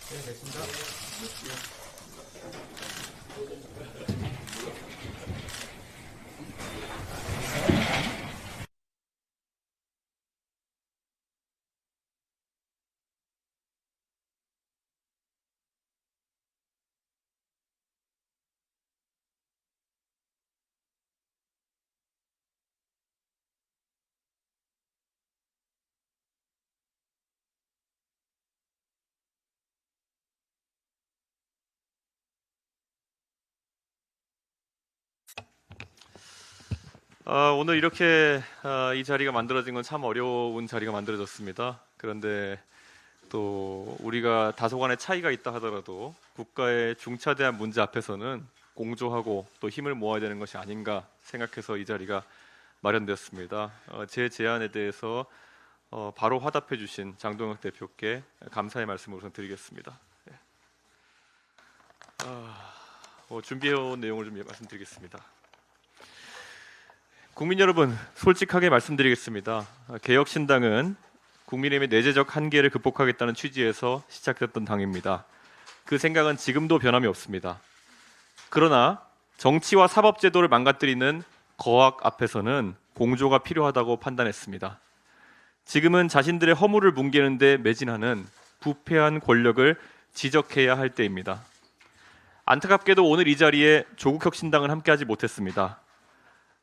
네, 됐습니다. 오늘 이렇게 이 자리가 만들어진 건 참 어려운 자리가 만들어졌습니다. 그런데 또 우리가 다소간의 차이가 있다 하더라도 국가의 중차대한 문제 앞에서는 공조하고 또 힘을 모아야 되는 것이 아닌가 생각해서 이 자리가 마련되었습니다. 제 제안에 대해서 바로 화답해 주신 장동혁 대표께 감사의 말씀을 우선 드리겠습니다. 준비해온 내용을 좀 말씀드리겠습니다. 국민 여러분, 솔직하게 말씀드리겠습니다. 개혁신당은 국민의힘의 내재적 한계를 극복하겠다는 취지에서 시작됐던 당입니다. 그 생각은 지금도 변함이 없습니다. 그러나 정치와 사법제도를 망가뜨리는 거악 앞에서는 공조가 필요하다고 판단했습니다. 지금은 자신들의 허물을 뭉개는 데 매진하는 부패한 권력을 지적해야 할 때입니다. 안타깝게도 오늘 이 자리에 조국혁신당은 함께하지 못했습니다.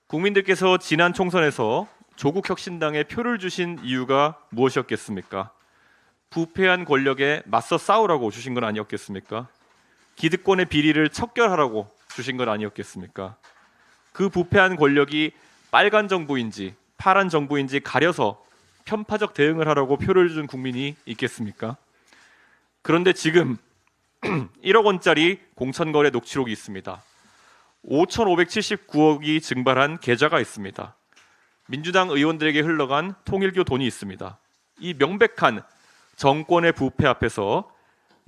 국민들께서 지난 총선에서 조국혁신당에 표를 주신 이유가 무엇이었겠습니까? 부패한 권력에 맞서 싸우라고 주신 건 아니었겠습니까? 기득권의 비리를 척결하라고 주신 건 아니었겠습니까? 그 부패한 권력이 빨간 정부인지 파란 정부인지 가려서 편파적 대응을 하라고 표를 준 국민이 있겠습니까? 그런데 지금 1억 원짜리 공천거래 녹취록이 있습니다. 5,579억이 증발한 계좌가 있습니다. 민주당 의원들에게 흘러간 통일교 돈이 있습니다. 이 명백한 정권의 부패 앞에서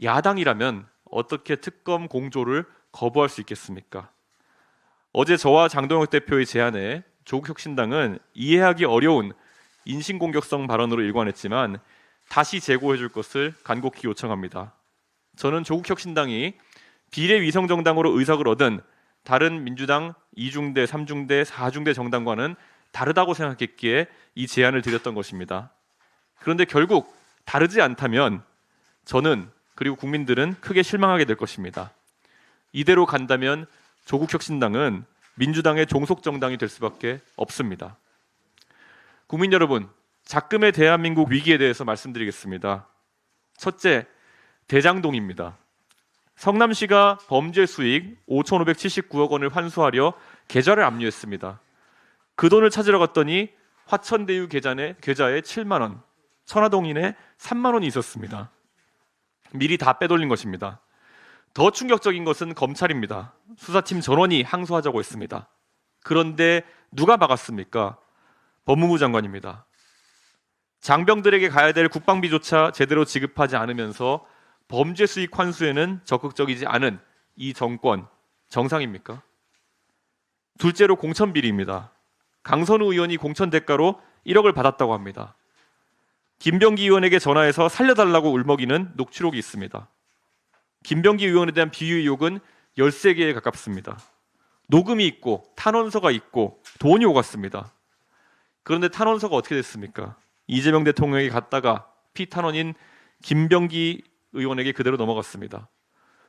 야당이라면 어떻게 특검 공조를 거부할 수 있겠습니까? 어제 저와 장동혁 대표의 제안에 조국혁신당은 이해하기 어려운 인신공격성 발언으로 일관했지만 다시 제고해 줄 것을 간곡히 요청합니다. 저는 조국혁신당이 비례위성정당으로 의석을 얻은 다른 민주당 2중대, 3중대, 4중대 정당과는 다르다고 생각했기에 이 제안을 드렸던 것입니다. 그런데 결국 다르지 않다면 저는 그리고 국민들은 크게 실망하게 될 것입니다. 이대로 간다면 조국혁신당은 민주당의 종속 정당이 될 수밖에 없습니다. 국민 여러분, 작금의 대한민국 위기에 대해서 말씀드리겠습니다. 첫째, 대장동입니다. 성남시가 범죄 수익 5,579억 원을 환수하려 계좌를 압류했습니다. 그 돈을 찾으러 갔더니 화천대유 계좌에 7만 원, 천화동인에 3만 원이 있었습니다. 미리 다 빼돌린 것입니다. 더 충격적인 것은 검찰입니다. 수사팀 전원이 항소하자고 했습니다. 그런데 누가 막았습니까? 법무부 장관입니다. 장병들에게 가야 될 국방비조차 제대로 지급하지 않으면서 범죄 수익 환수에는 적극적이지 않은 이 정권 정상입니까? 둘째로 공천 비리입니다. 강선우 의원이 공천 대가로 1억을 받았다고 합니다. 김병기 의원에게 전화해서 살려달라고 울먹이는 녹취록이 있습니다. 김병기 의원에 대한 비위 의혹은 13개에 가깝습니다. 녹음이 있고 탄원서가 있고 돈이 오갔습니다. 그런데 탄원서가 어떻게 됐습니까? 이재명 대통령에게 갔다가 피탄원인 김병기 의원에게 그대로 넘어갔습니다.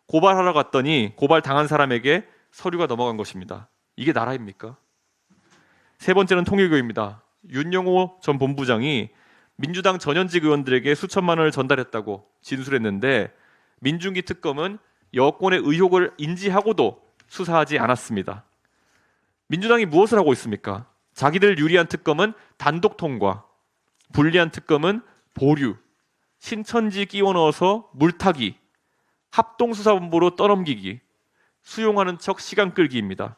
고발하러 갔더니 고발 당한 사람에게 서류가 넘어간 것입니다. 이게 나라입니까? 세 번째는 통일교입니다. 윤영호 전 본부장이 민주당 전현직 의원들에게 수천만 원을 전달했다고 진술했는데 민중기 특검은 여권의 의혹을 인지하고도 수사하지 않았습니다. 민주당이 무엇을 하고 있습니까? 자기들 유리한 특검은 단독 통과, 불리한 특검은 보류, 신천지 끼워 넣어서 물타기, 합동수사본부로 떠넘기기, 수용하는 척 시간 끌기입니다.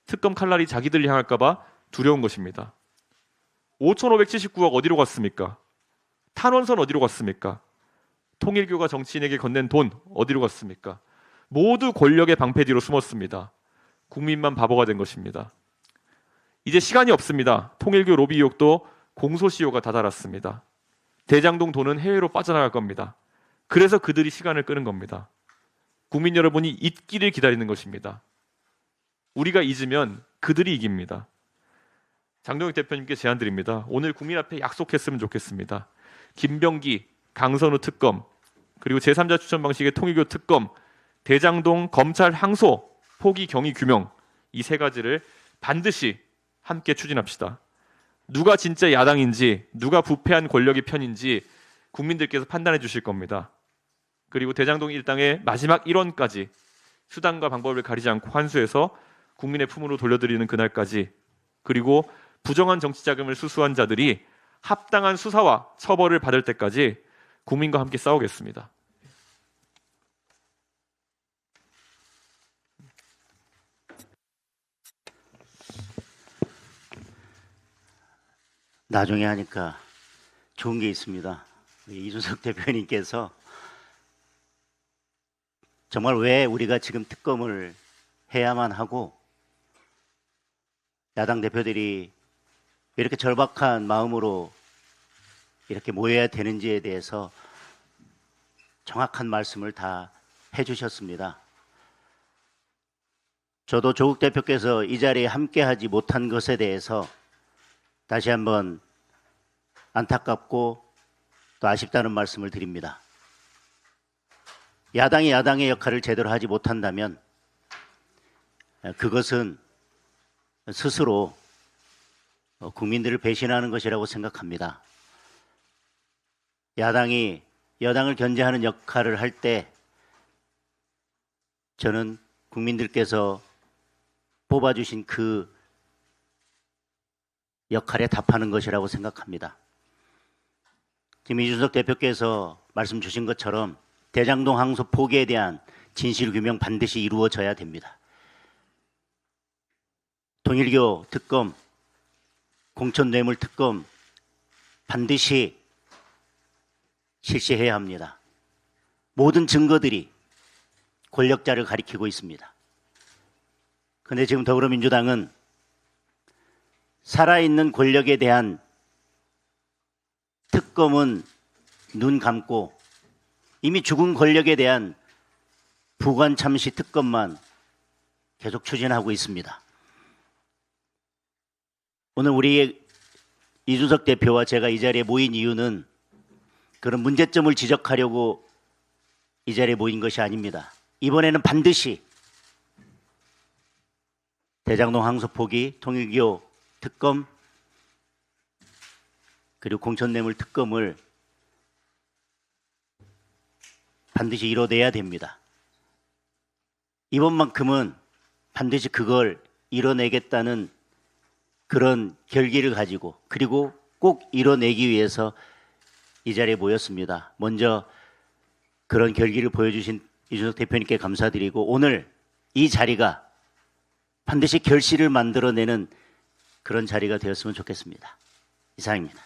특검 칼날이 자기들 향할까 봐 두려운 것입니다. 5,579억 어디로 갔습니까? 탄원서는 어디로 갔습니까? 통일교가 정치인에게 건넨 돈 어디로 갔습니까? 모두 권력의 방패 뒤로 숨었습니다. 국민만 바보가 된 것입니다. 이제 시간이 없습니다. 통일교 로비 의혹도 공소시효가 다다랐습니다. 대장동 돈은 해외로 빠져나갈 겁니다. 그래서 그들이 시간을 끄는 겁니다. 국민 여러분이 잊기를 기다리는 것입니다. 우리가 잊으면 그들이 이깁니다. 장동혁 대표님께 제안드립니다. 오늘 국민 앞에 약속했으면 좋겠습니다. 김병기, 강선우 특검, 그리고 제3자 추천 방식의 통일교 특검, 대장동 검찰 항소, 포기 경위 규명, 이 세 가지를 반드시 함께 추진합시다. 누가 진짜 야당인지, 누가 부패한 권력의 편인지 국민들께서 판단해 주실 겁니다. 그리고 대장동 일당의 마지막 1원까지 수단과 방법을 가리지 않고 환수해서 국민의 품으로 돌려드리는 그날까지, 그리고 부정한 정치 자금을 수수한 자들이 합당한 수사와 처벌을 받을 때까지 국민과 함께 싸우겠습니다. 나중에 하니까 좋은 게 있습니다. 이준석 대표님께서 정말 왜 우리가 지금 특검을 해야만 하고 야당 대표들이 왜 이렇게 절박한 마음으로 이렇게 모여야 되는지에 대해서 정확한 말씀을 다 해주셨습니다. 저도 조국 대표께서 이 자리에 함께하지 못한 것에 대해서 다시 한번 안타깝고 또 아쉽다는 말씀을 드립니다. 야당이 야당의 역할을 제대로 하지 못한다면 그것은 스스로 국민들을 배신하는 것이라고 생각합니다. 야당이 여당을 견제하는 역할을 할 때 저는 국민들께서 뽑아주신 그 역할에 답하는 것이라고 생각합니다. 지금 이준석 대표께서 말씀 주신 것처럼 대장동 항소 포기에 대한 진실 규명 반드시 이루어져야 됩니다. 통일교 특검, 공천뇌물 특검 반드시 실시해야 합니다. 모든 증거들이 권력자를 가리키고 있습니다. 그런데 지금 더불어민주당은 살아있는 권력에 대한 특검은 눈 감고 이미 죽은 권력에 대한 부관 참시 특검만 계속 추진하고 있습니다. 오늘 우리 이준석 대표와 제가 이 자리에 모인 이유는 그런 문제점을 지적하려고 이 자리에 모인 것이 아닙니다. 이번에는 반드시 대장동 항소 포기, 통일교 특검, 그리고 공천뇌물 특검을 반드시 이뤄내야 됩니다. 이번만큼은 반드시 그걸 이뤄내겠다는 그런 결기를 가지고, 그리고 꼭 이뤄내기 위해서 이 자리에 모였습니다. 먼저 그런 결기를 보여주신 이준석 대표님께 감사드리고, 오늘 이 자리가 반드시 결실을 만들어내는 그런 자리가 되었으면 좋겠습니다. 이상입니다.